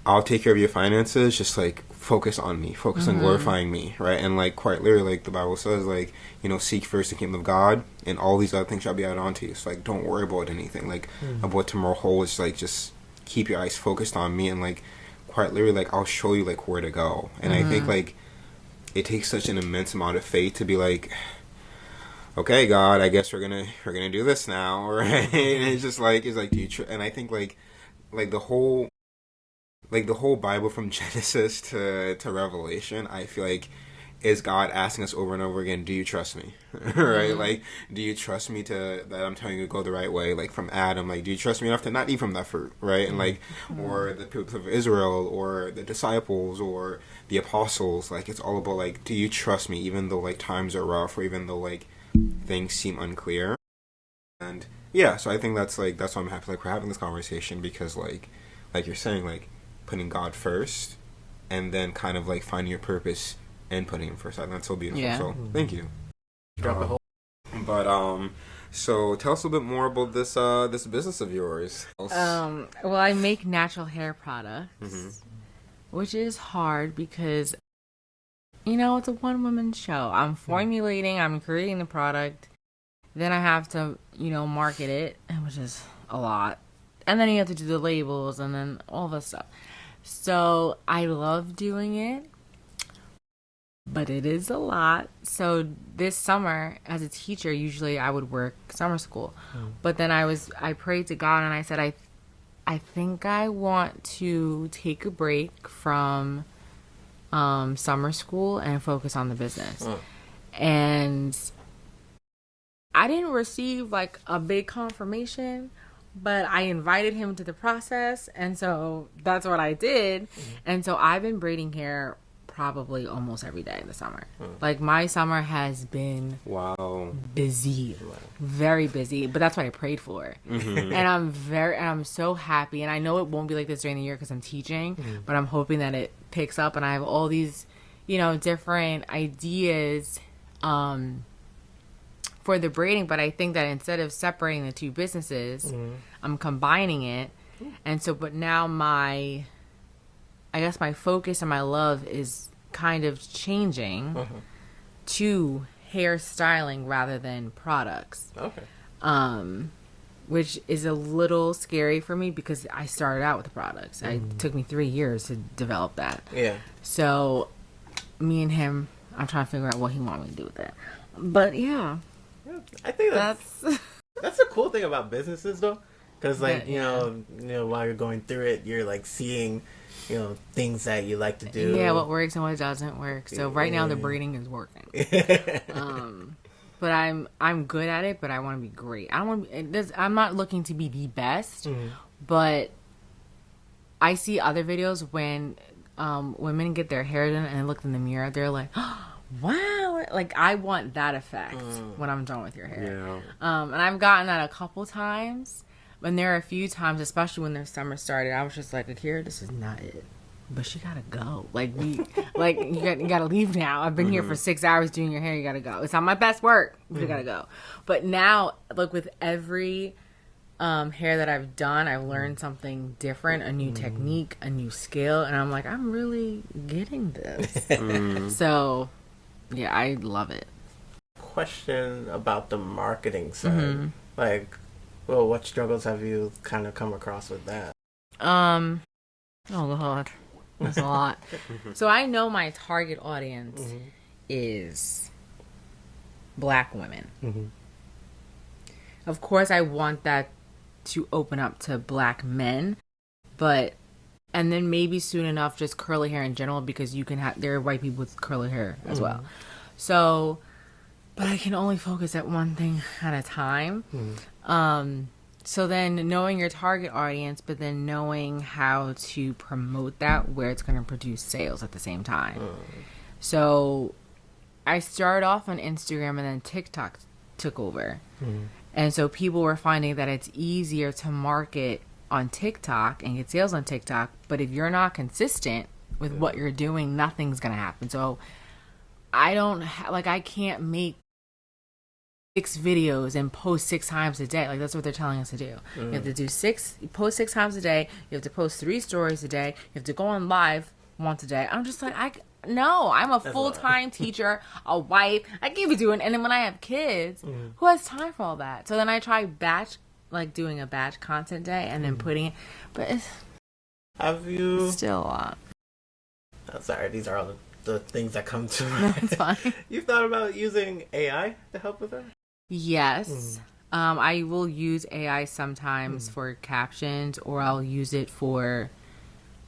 I'll take care of your finances, just, like, focus on me, focus on glorifying me, right, and, like, quite literally, like, the Bible says, like, you know, seek first the kingdom of God, and all these other things shall be added onto you, so, like, don't worry about anything, like, about what tomorrow holds, like, just keep your eyes focused on me, and, like, quite literally, like, I'll show you, like, where to go. And I think, like, it takes such an immense amount of faith to be like, okay, God, I guess we're gonna do this now, right? And it's just like, do you and I think, like the whole Bible from Genesis to Revelation, I feel like is God asking us over and over again, do you trust me? Right? Like, do you trust me that I'm telling you to go the right way? Like, from Adam, like, do you trust me enough to not eat from that fruit? Right? And, like, or the people of Israel, or the disciples, or the apostles, like, it's all about, like, do you trust me, even though, like, times are rough, or even though, like, things seem unclear? And, yeah, so I think that's why I'm happy, like, we're having this conversation, because, like you're saying, like, putting God first, and then kind of, like, finding your purpose and putting him first. I think that's so beautiful. Yeah. So thank you. But so tell us a little bit more about this business of yours.
Well, I make natural hair products, which is hard because, you know, it's a one-woman show. I'm formulating, I'm creating the product, then I have to, you know, market it, which is a lot, and then you have to do the labels and then all this stuff. So I love doing it, but it is a lot. So this summer, as a teacher, usually I would work summer school. But then I prayed to God and I said, I think I want to take a break from summer school and focus on the business. And I didn't receive like a big confirmation, but I invited him to the process. And so that's what I did. And so I've been braiding hair probably almost every day in the summer. Like, my summer has been busy, very busy, but that's what I prayed for. And I'm so happy, and I know it won't be like this during the year because I'm teaching, but I'm hoping that it picks up, and I have all these, you know, different ideas for the braiding, but I think that instead of separating the two businesses, I'm combining it. And so, but now I guess my focus and my love is kind of changing to hairstyling rather than products. Which is a little scary for me because I started out with the products. It took me 3 years to develop that. Yeah. So me and him, I'm trying to figure out what he wants me to do with it. But yeah.
I think that's a cool thing about businesses though. Because, like, you know, while you're going through it, you're, like, seeing, you know, things that you like to do.
Yeah, what works and what doesn't work. So right now the braiding is working. But I'm good at it, but I want to be great. I'm not looking to be the best, but I see other videos when women get their hair done and look in the mirror, they're like, oh, wow, like, I want that effect when I'm done with your hair. And I've gotten that a couple times. And there are a few times, especially when their summer started, I was just like, Akira, this is not it. But she gotta go. Like, you gotta leave now. I've been here for 6 hours doing your hair. You gotta go. It's not my best work. You gotta go. But now, like, with every hair that I've done, I've learned something different, a new technique, a new skill, and I'm like, I'm really getting this. So, yeah, I love it.
Question about the marketing side. Like, well, what struggles have you kind of come across with that?
Oh God, that's a lot. So I know my target audience is Black women. Of course, I want that to open up to Black men, and then maybe soon enough just curly hair in general, because you can have, there are white people with curly hair as well. So, but I can only focus at one thing at a time. So then knowing your target audience, but then knowing how to promote that where it's going to produce sales at the same time. So I started off on Instagram, and then TikTok took over. And so people were finding that it's easier to market on TikTok and get sales on TikTok. But if you're not consistent with what you're doing, nothing's going to happen. So I can't make 6 videos and post 6 times a day. Like, that's what they're telling us to do. You have to post 6 times a day. You have to post 3 stories a day. You have to go on live once a day. I'm just like, no, I'm a full-time teacher, a wife. I can't be doing, and then when I have kids, who has time for all that? So then I try doing a batch content day and then putting it, but it's still a lot.
Oh, sorry, these are all the things that come to mind.
No, it's fine.
You've thought about using AI to help with that?
Yes. I will use AI sometimes for captions, or I'll use it for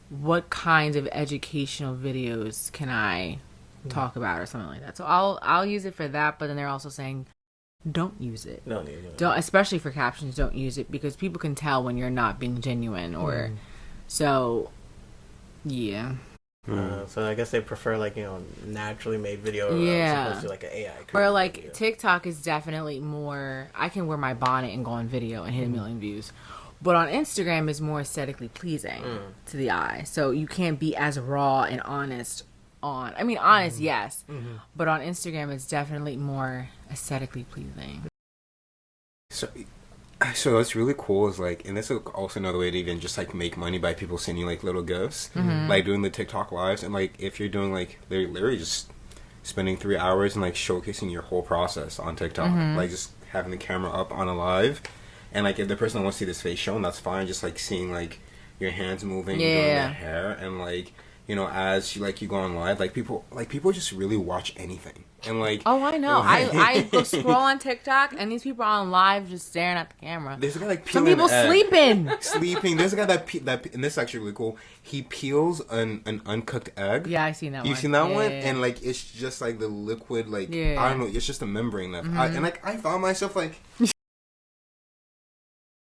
what kinds of educational videos can I talk about or something like that. So I'll use it for that, but then they're also saying don't use it. Don't, especially for captions, don't use it, because people can tell when you're not being genuine, or so yeah.
So I guess they prefer naturally made video as opposed to like an AI.
Or like
video.
TikTok is definitely more, I can wear my bonnet and go on video and hit 1 million views. But on Instagram is more aesthetically pleasing to the eye. So you can't be as raw and honest honest, yes. But on Instagram it's definitely more aesthetically pleasing.
So what's really cool is and this is also another way to even just make money by people sending you little gifts, like doing the TikTok lives, and if you're doing they're literally just spending 3 hours and showcasing your whole process on TikTok, just having the camera up on a live, and if the person wants to see this face shown, that's fine. Just seeing your hands moving, doing the hair, and as you go on live, people just really watch anything. And
oh, I know. I go scroll on TikTok, and these people are on live just staring at the camera.
There's a guy
some people sleeping.
There's a guy that and this is actually really cool. He peels an uncooked egg.
Yeah, I seen that one.
You've seen that one? Yeah. And it's just the liquid, I don't know, it's just a membrane that I found myself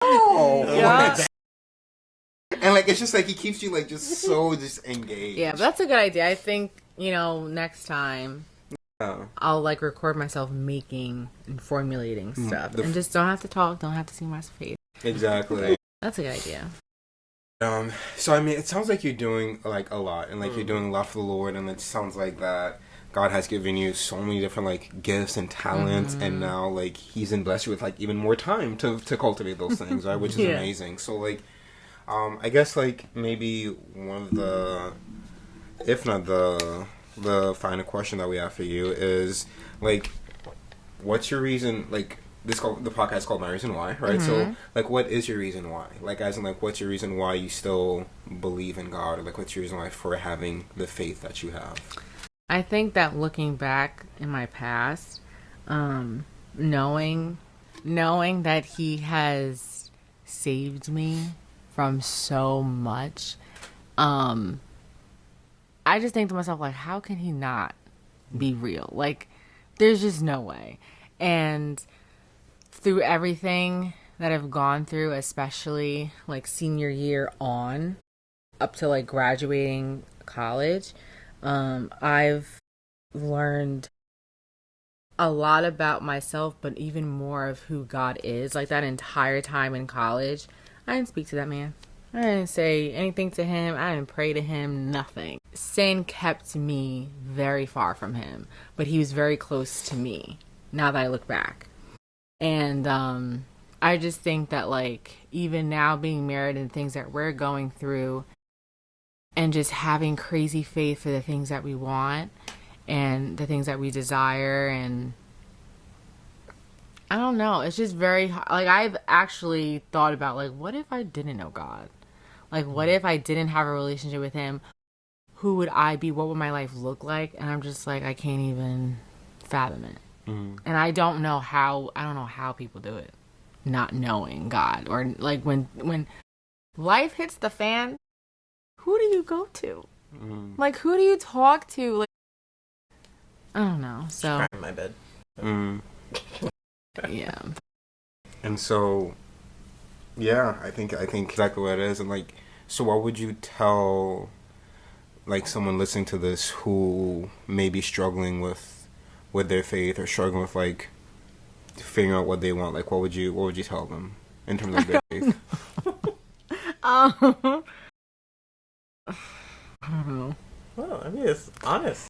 oh
yeah.
And it's just he keeps you just so just engaged.
Yeah, but that's a good idea. I think next time I'll record myself making and formulating stuff, and just don't have to talk, don't have to see my face.
Exactly.
That's a good idea.
So it sounds like you're doing a lot, and you're doing a lot for the Lord, and it sounds like that God has given you so many different gifts and talents, and now He's blessed you with even more time to cultivate those things, right? Which is amazing. So I guess maybe one of the, if not the final question that we have for you is what's your reason? The podcast is called My Reason Why, right? So what is your reason why? As in what's your reason why you still believe in God, or what's your reason why for having the faith that you have?
I think that looking back in my past, knowing that He has saved me from so much, I just think to myself, how can He not be real? There's just no way. And through everything that I've gone through, especially senior year on, up to graduating college, I've learned a lot about myself, but even more of who God is. That entire time in college, I didn't speak to that man. I didn't say anything to him. I didn't pray to him, nothing. Sin kept me very far from him, but he was very close to me, now that I look back. And I just think that, like, even now being married and things that we're going through and just having crazy faith for the things that we want and the things that we desire, and I don't know, it's just very, like, I've actually thought about, like, what if I didn't know God? Like, what if I didn't have a relationship with him? Who would I be? What would my life look like? And I'm just like, I can't even fathom it. And I don't know how people do it, not knowing God. Or like when life hits the fan, who do you go to? Like, who do you talk to? Like, I don't know. So
Cry in my bed.
Yeah.
And so, yeah, I think exactly what it is. And like, so what would you tell like someone listening to this who may be struggling with their faith or struggling with like figuring out what they want? Like, what would you tell them in terms of their faith?
I don't know.
Well, I mean, it's honest.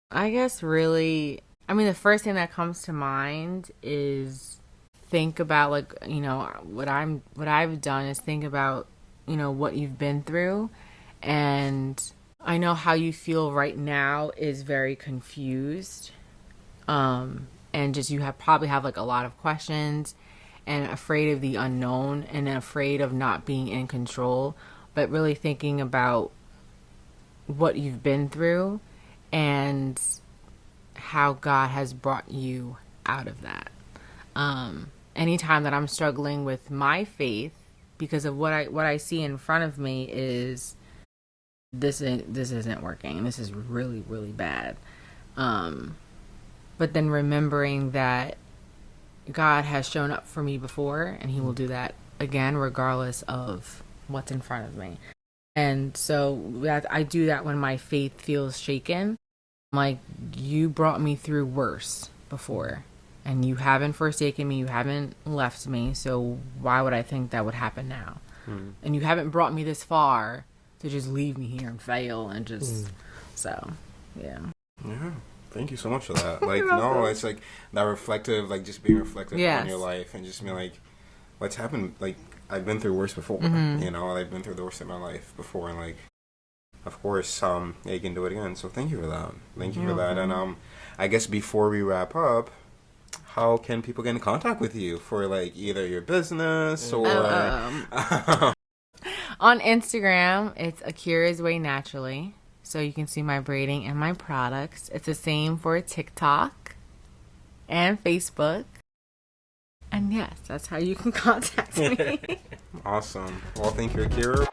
I guess really, I mean, the first thing that comes to mind is think about, like, you know, what I've done is think about, you know, what you've been through. And I know how you feel right now is very confused. And just you probably have like a lot of questions and afraid of the unknown and afraid of not being in control, but really thinking about what you've been through and how God has brought you out of that. Anytime that I'm struggling with my faith because of what I see in front of me is this isn't working. This is really, really bad. But then remembering that God has shown up for me before and he will do that again regardless of what's in front of me. And so I do that when my faith feels shaken. Like, you brought me through worse before and you haven't forsaken me, you haven't left me, so why would I think that would happen now? And you haven't brought me this far to just leave me here and fail and just so yeah.
Thank you so much for that. Like, no, it's like that reflective, like just being reflective on your life and just being like, what's happened? Like, I've been through worse before, you know, I've been through the worst of my life before, and like, of course, yeah, you can do it again. So thank you for that. Thank you for that. And I guess before we wrap up, how can people get in contact with you for like either your business or
on Instagram? It's Akira's Way Naturally. So you can see my braiding and my products. It's the same for TikTok and Facebook. And yes, that's how you can contact me.
Awesome. Well, thank you, Akira.